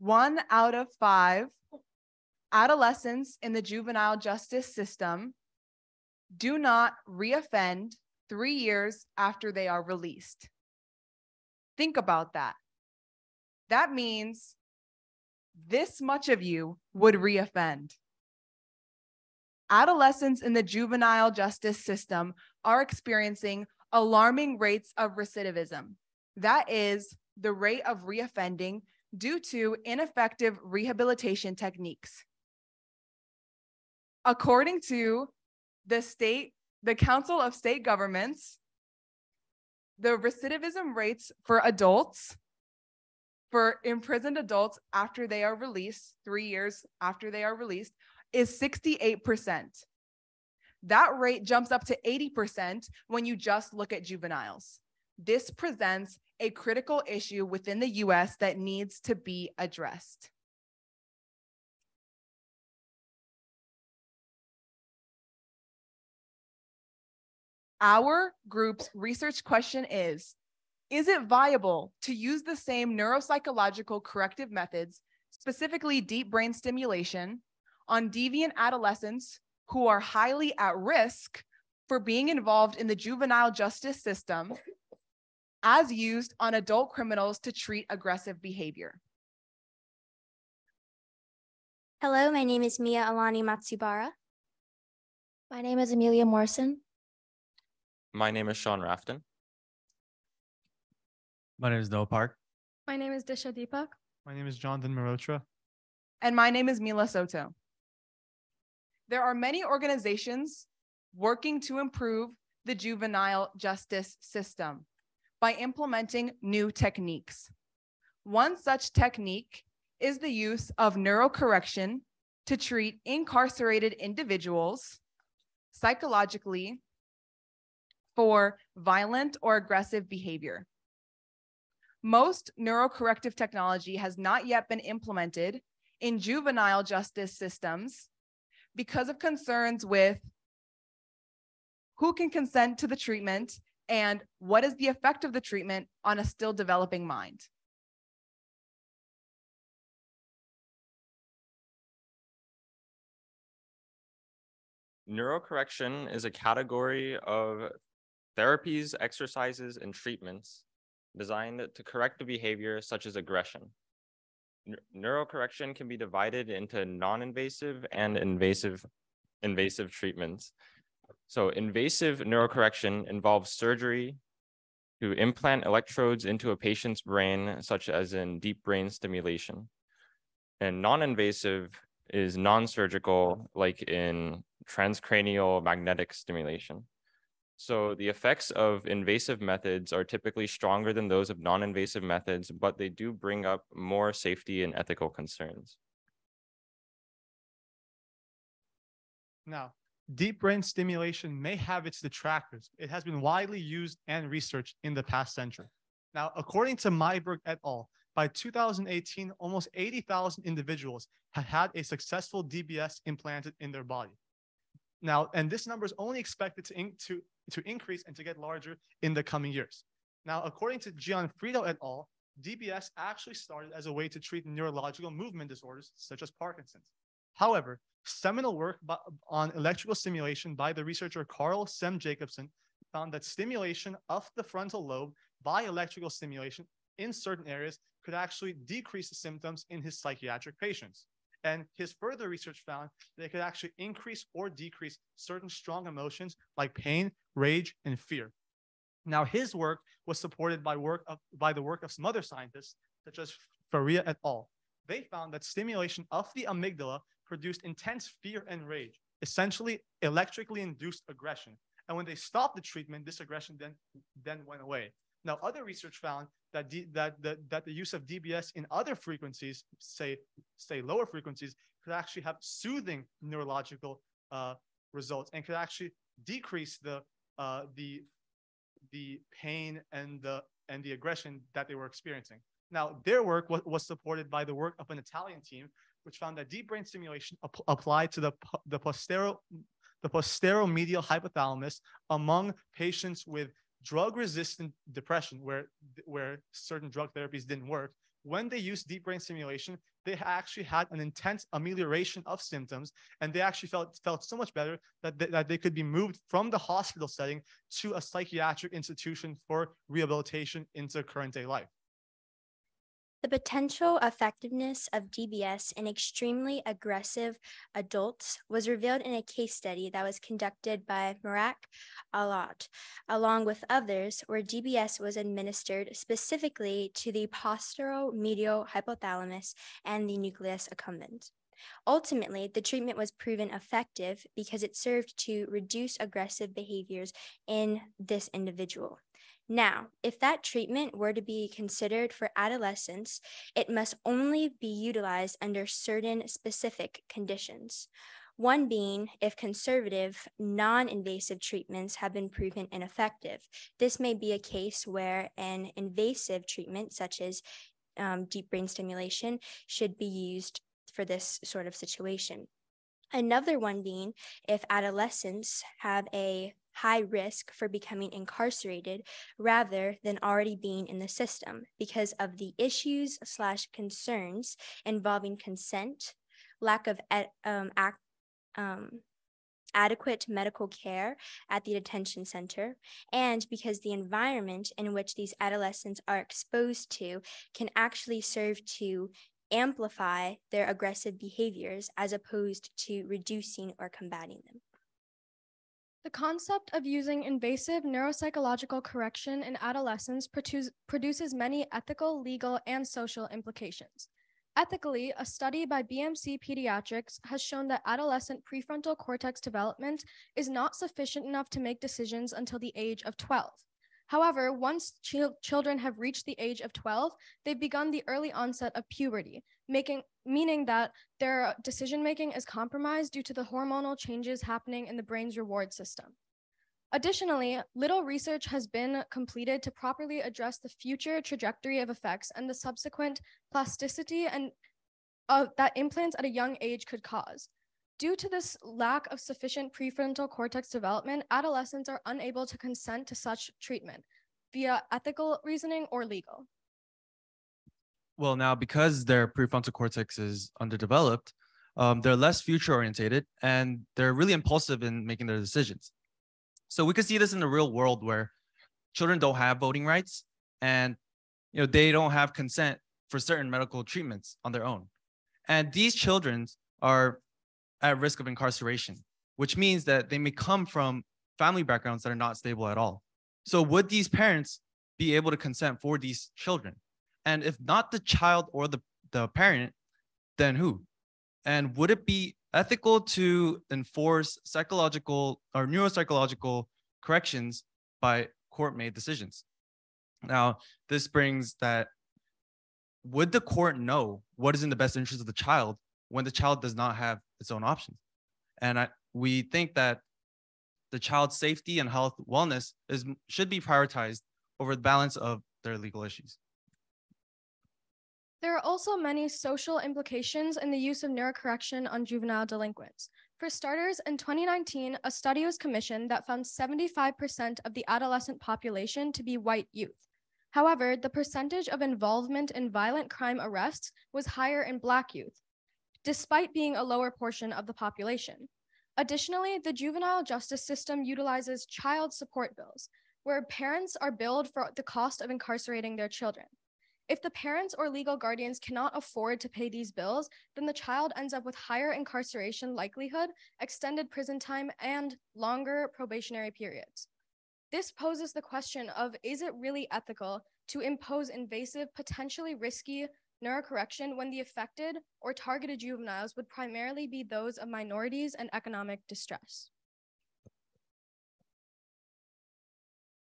1 out of 5 adolescents in the juvenile justice system do not reoffend 3 years after they are released. Think about that. That means this much of you would reoffend. Adolescents in the juvenile justice system are experiencing alarming rates of recidivism. That is the rate of reoffending due to ineffective rehabilitation techniques. According to the Council of State Governments, the recidivism rates for adults, for imprisoned adults after they are released, 3 years after they are released, is 68%. That rate jumps up to 80% when you just look at juveniles. This presents a critical issue within the US that needs to be addressed. Our group's research question is it viable to use the same neuropsychological corrective methods, specifically deep brain stimulation, on deviant adolescents who are highly at risk for being involved in the juvenile justice system as used on adult criminals to treat aggressive behavior? Hello, my name is Mia Alani Matsubara. My name is Amelia Morrison. My name is Sean Rafton. My name is Noah Park. My name is Disha Deepak. My name is Jonathan Marotra. And my name is Mila Soto. There are many organizations working to improve the juvenile justice system by implementing new techniques. One such technique is the use of neuro-correction to treat incarcerated individuals psychologically for violent or aggressive behavior. Most neurocorrective technology has not yet been implemented in juvenile justice systems because of concerns with who can consent to the treatment and what is the effect of the treatment on a still developing mind. Neuro-correction is a category of therapies, exercises, and treatments designed to correct the behavior such as aggression. Neuro-correction can be divided into non-invasive and invasive treatments. So invasive neurocorrection involves surgery to implant electrodes into a patient's brain, such as in deep brain stimulation. And non-invasive is non-surgical, like in transcranial magnetic stimulation. So the effects of invasive methods are typically stronger than those of non-invasive methods, but they do bring up more safety and ethical concerns. Now, deep brain stimulation may have its detractors. It has been widely used and researched in the past century. Now, according to Myberg et al., by 2018, almost 80,000 individuals had had a successful DBS implanted in their body. Now, and this number is only expected to increase and to get larger in the coming years. Now, according to Gianfrido et al., DBS actually started as a way to treat neurological movement disorders such as Parkinson's. However, seminal work on electrical stimulation by the researcher Carl Sem Jacobson found that stimulation of the frontal lobe by electrical stimulation in certain areas could actually decrease the symptoms in his psychiatric patients. And his further research found that it could actually increase or decrease certain strong emotions like pain, rage, and fear. Now, his work was supported by the work of some other scientists, such as Faria et al. They found that stimulation of the amygdala produced intense fear and rage, essentially electrically induced aggression. And when they stopped the treatment, this aggression then went away. Now, other research found that the use of DBS in other frequencies, say lower frequencies, could actually have soothing neurological results and could actually decrease the pain and the aggression that they were experiencing. Now, their work was supported by the work of an Italian team, which found that deep brain stimulation applied to the posteromedial hypothalamus among patients with drug-resistant depression, where certain drug therapies didn't work, when they used deep brain stimulation, they actually had an intense amelioration of symptoms, and they actually felt so much better that they could be moved from the hospital setting to a psychiatric institution for rehabilitation into current day life. The potential effectiveness of DBS in extremely aggressive adults was revealed in a case study that was conducted by Murak Alat, along with others, where DBS was administered specifically to the posteromedial hypothalamus and the nucleus accumbens. Ultimately, the treatment was proven effective because it served to reduce aggressive behaviors in this individual. Now, if that treatment were to be considered for adolescents, it must only be utilized under certain specific conditions. One being if conservative, non-invasive treatments have been proven ineffective. This may be a case where an invasive treatment, such as deep brain stimulation, should be used for this sort of situation. Another one being if adolescents have a high risk for becoming incarcerated rather than already being in the system because of the issues/concerns involving consent, lack of adequate medical care at the detention center, and because the environment in which these adolescents are exposed to can actually serve to amplify their aggressive behaviors as opposed to reducing or combating them. The concept of using invasive neuropsychological correction in adolescents produces many ethical, legal, and social implications. Ethically, a study by BMC Pediatrics has shown that adolescent prefrontal cortex development is not sufficient enough to make decisions until the age of 12. However, once children have reached the age of 12, they've begun the early onset of puberty, meaning that their decision-making is compromised due to the hormonal changes happening in the brain's reward system. Additionally, little research has been completed to properly address the future trajectory of effects and the subsequent plasticity that implants at a young age could cause. Due to this lack of sufficient prefrontal cortex development, adolescents are unable to consent to such treatment via ethical reasoning or legal. Well, now because their prefrontal cortex is underdeveloped, they're less future-oriented and they're really impulsive in making their decisions. So we could see this in the real world where children don't have voting rights and they don't have consent for certain medical treatments on their own. And these children are at risk of incarceration, which means that they may come from family backgrounds that are not stable at all. So would these parents be able to consent for these children? And if not the child or the parent, then who? And would it be ethical to enforce psychological or neuropsychological corrections by court-made decisions? Now, this brings that, would the court know what is in the best interest of the child when the child does not have its own options? And we think that the child's safety and health wellness should be prioritized over the balance of their legal issues. There are also many social implications in the use of neurocorrection on juvenile delinquents. For starters, in 2019, a study was commissioned that found 75% of the adolescent population to be white youth. However, the percentage of involvement in violent crime arrests was higher in Black youth, despite being a lower portion of the population. Additionally, the juvenile justice system utilizes child support bills, where parents are billed for the cost of incarcerating their children. If the parents or legal guardians cannot afford to pay these bills, then the child ends up with higher incarceration likelihood, extended prison time, and longer probationary periods. This poses the question of, is it really ethical to impose invasive, potentially risky neurocorrection when the affected or targeted juveniles would primarily be those of minorities and economic distress?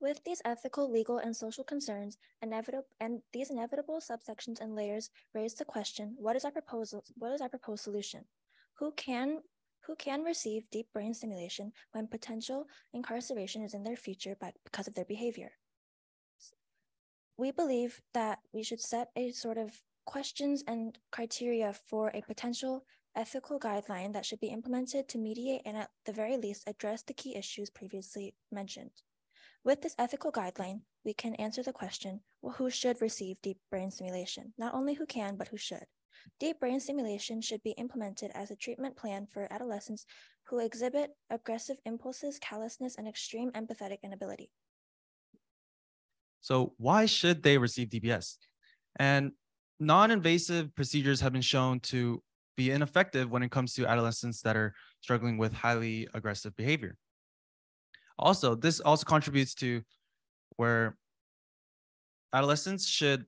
With these ethical, legal, and social concerns, these inevitable subsections and layers raise the question: what is our proposed solution? Who can receive deep brain stimulation when potential incarceration is in their future because of their behavior? We believe that we should set a sort of questions and criteria for a potential ethical guideline that should be implemented to mediate and at the very least address the key issues previously mentioned. With this ethical guideline, we can answer the question, well, who should receive deep brain stimulation? Not only who can, but who should. Deep brain stimulation should be implemented as a treatment plan for adolescents who exhibit aggressive impulses, callousness, and extreme empathetic inability. So why should they receive DBS? And non-invasive procedures have been shown to be ineffective when it comes to adolescents that are struggling with highly aggressive behavior. Also, this also contributes to where adolescents should,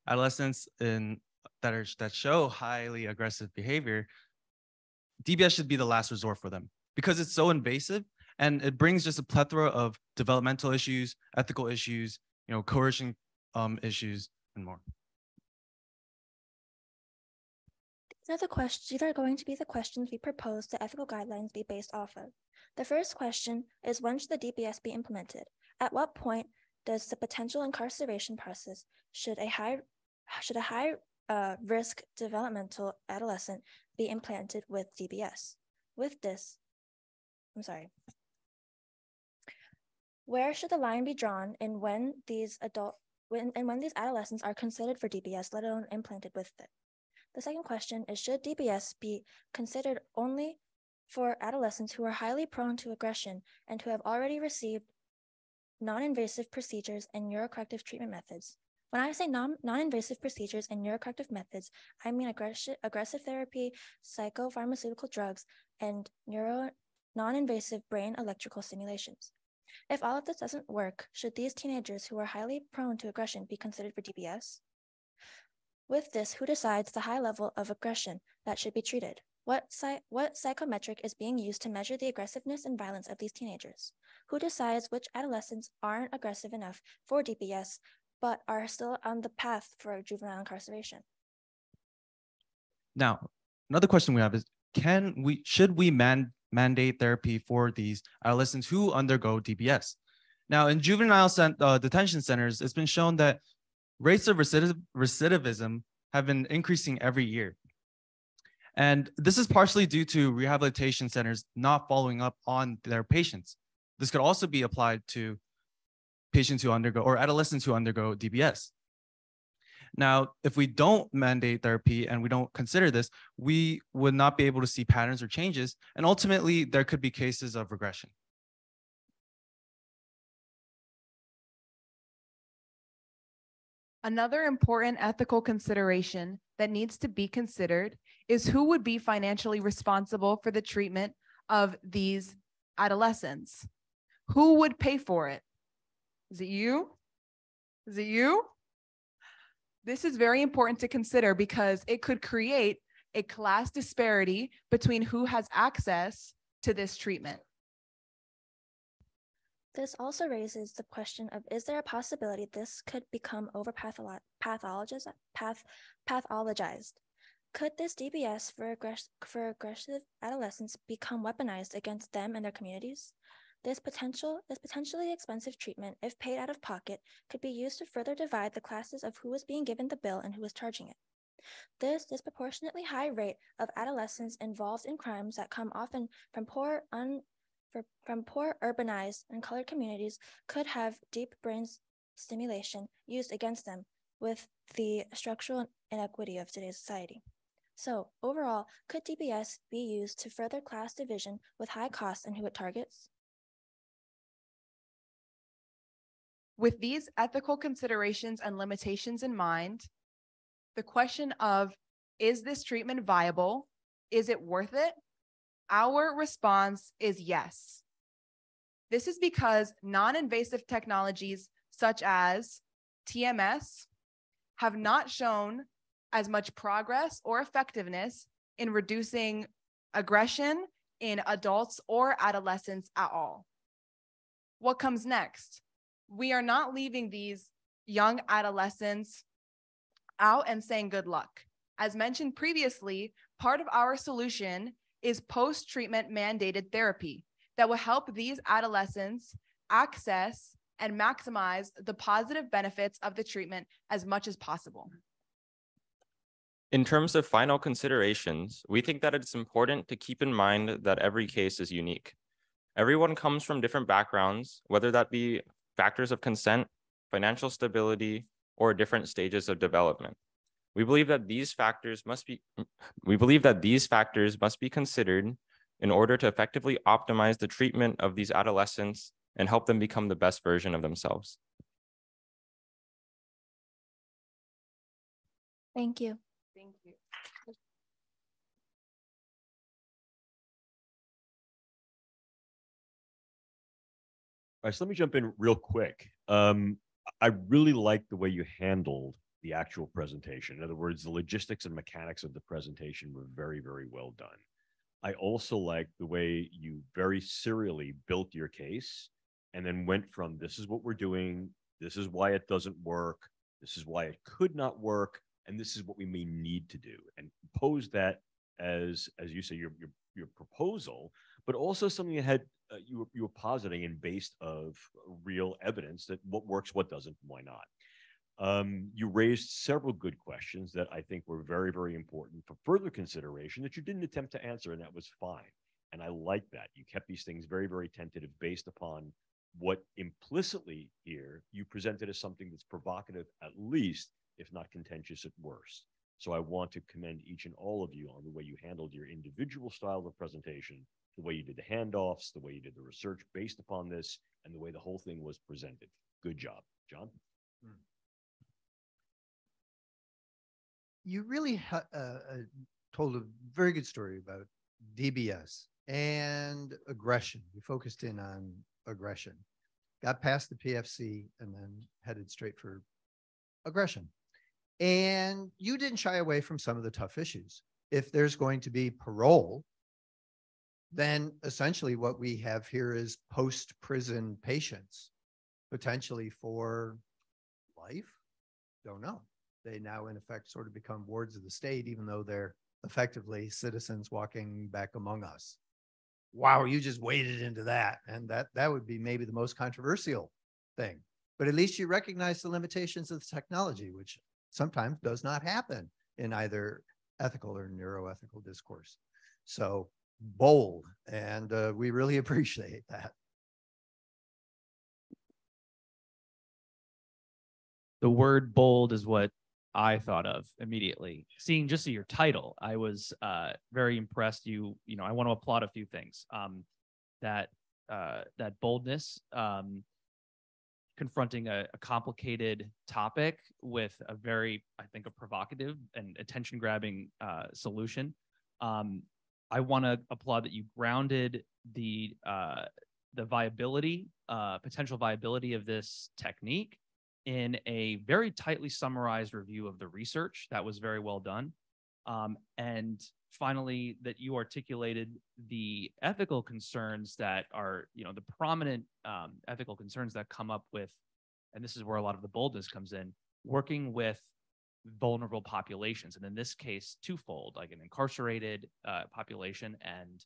adolescents that show highly aggressive behavior, DBS should be the last resort for them because it's so invasive and it brings just a plethora of developmental issues, ethical issues, coercion issues, and more. These are going to be the questions we propose the ethical guidelines be based off of. The first question is, when should the DBS be implemented? At what point does the potential incarceration process should a high risk developmental adolescent be implanted with DBS? Where should the line be drawn in when these adolescents are considered for DBS, let alone implanted with it? The second question is, should DBS be considered only for adolescents who are highly prone to aggression and who have already received non-invasive procedures and neurocorrective treatment methods? When I say non-invasive procedures and neurocorrective methods, I mean aggressive therapy, psychopharmaceutical drugs, and non-invasive brain electrical stimulations. If all of this doesn't work, should these teenagers who are highly prone to aggression be considered for DBS? With this, who decides the high level of aggression that should be treated? What psychometric is being used to measure the aggressiveness and violence of these teenagers? Who decides which adolescents aren't aggressive enough for DBS, but are still on the path for juvenile incarceration? Now, another question we have is, should we mandate therapy for these adolescents who undergo DBS? Now, in juvenile detention centers, it's been shown that rates of recidivism have been increasing every year. And this is partially due to rehabilitation centers not following up on their patients. This could also be applied to patients who undergo or adolescents who undergo DBS. Now, if we don't mandate therapy and we don't consider this, we would not be able to see patterns or changes. And ultimately, there could be cases of regression. Another important ethical consideration that needs to be considered is who would be financially responsible for the treatment of these adolescents. Who would pay for it? Is it you? Is it you? This is very important to consider because it could create a class disparity between who has access to this treatment. This also raises the question of, is there a possibility this could become pathologized? Could this DBS for aggressive adolescents become weaponized against them and their communities? This potentially expensive treatment, if paid out of pocket, could be used to further divide the classes of who is being given the bill and who is charging it. This disproportionately high rate of adolescents involved in crimes that come often from poor urbanized and colored communities could have deep brain stimulation used against them with the structural inequity of today's society. So overall, could DBS be used to further class division with high costs and who it targets? With these ethical considerations and limitations in mind, the question of, is this treatment viable? Is it worth it? Our response is yes. This is because non-invasive technologies such as TMS have not shown as much progress or effectiveness in reducing aggression in adults or adolescents at all. What comes next? We are not leaving these young adolescents out and saying good luck. As mentioned previously, part of our solution is post-treatment mandated therapy that will help these adolescents access and maximize the positive benefits of the treatment as much as possible. In terms of final considerations, we think that it's important to keep in mind that every case is unique. Everyone comes from different backgrounds, whether that be factors of consent, financial stability, or different stages of development. We believe that these factors must be considered in order to effectively optimize the treatment of these adolescents and help them become the best version of themselves. Thank you. Thank you. All right, so let me jump in real quick. I really like the way you handled the actual presentation. In other words, the logistics and mechanics of the presentation were very, very well done. I also like the way you very serially built your case and then went from this is what we're doing, this is why it doesn't work, this is why it could not work, and this is what we may need to do, and pose that as you say, your proposal, but also something that had you were positing and based of real evidence that what works, what doesn't, why not. You raised several good questions that I think were very, very important for further consideration that you didn't attempt to answer, and that was fine. And I like that. You kept these things very, very tentative based upon what implicitly here you presented as something that's provocative at least, if not contentious at worst. So I want to commend each and all of you on the way you handled your individual style of presentation, the way you did the handoffs, the way you did the research based upon this, and the way the whole thing was presented. Good job. John? You really told a very good story about DBS and aggression. You focused in on aggression, got past the PFC, and then headed straight for aggression. And you didn't shy away from some of the tough issues. If there's going to be parole, then essentially what we have here is post-prison patients, potentially for life. Don't know. They now, in effect, sort of become wards of the state, even though they're effectively citizens walking back among us. Wow, you just waded into that. And that would be maybe the most controversial thing. But at least you recognize the limitations of the technology, which sometimes does not happen in either ethical or neuroethical discourse. So bold, and we really appreciate that. The word bold is what I thought of immediately. Seeing just your title, I was very impressed. You know, I want to applaud a few things. That boldness, confronting a complicated topic with a very, I think, a provocative and attention-grabbing solution. I want to applaud that you grounded the viability, potential viability of this technique in a very tightly summarized review of the research. That was very well done. And finally, that you articulated the ethical concerns that are, you know, the prominent ethical concerns that come up with, and this is where a lot of the boldness comes in, working with vulnerable populations. And in this case, twofold, like an incarcerated population and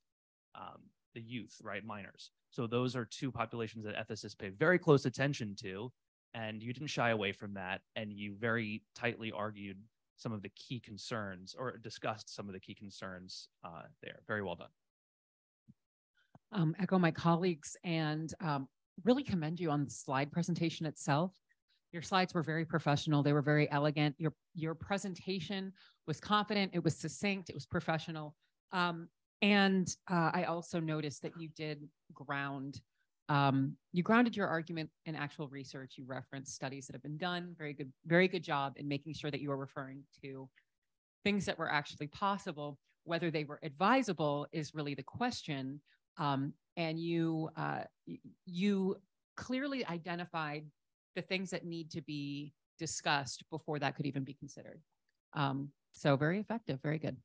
the youth, right, minors. So those are two populations that ethicists pay very close attention to. And you didn't shy away from that. And you very tightly argued some of the key concerns, or discussed some of the key concerns there. Very well done. Echo my colleagues and really commend you on the slide presentation itself. Your slides were very professional. They were very elegant. Your presentation was confident. It was succinct. It was professional. And I also noticed that you did you grounded your argument in actual research. You referenced studies that have been done. Very good job in making sure that you are referring to things that were actually possible. Whether they were advisable is really the question. And you clearly identified the things that need to be discussed before that could even be considered. So very effective, very good.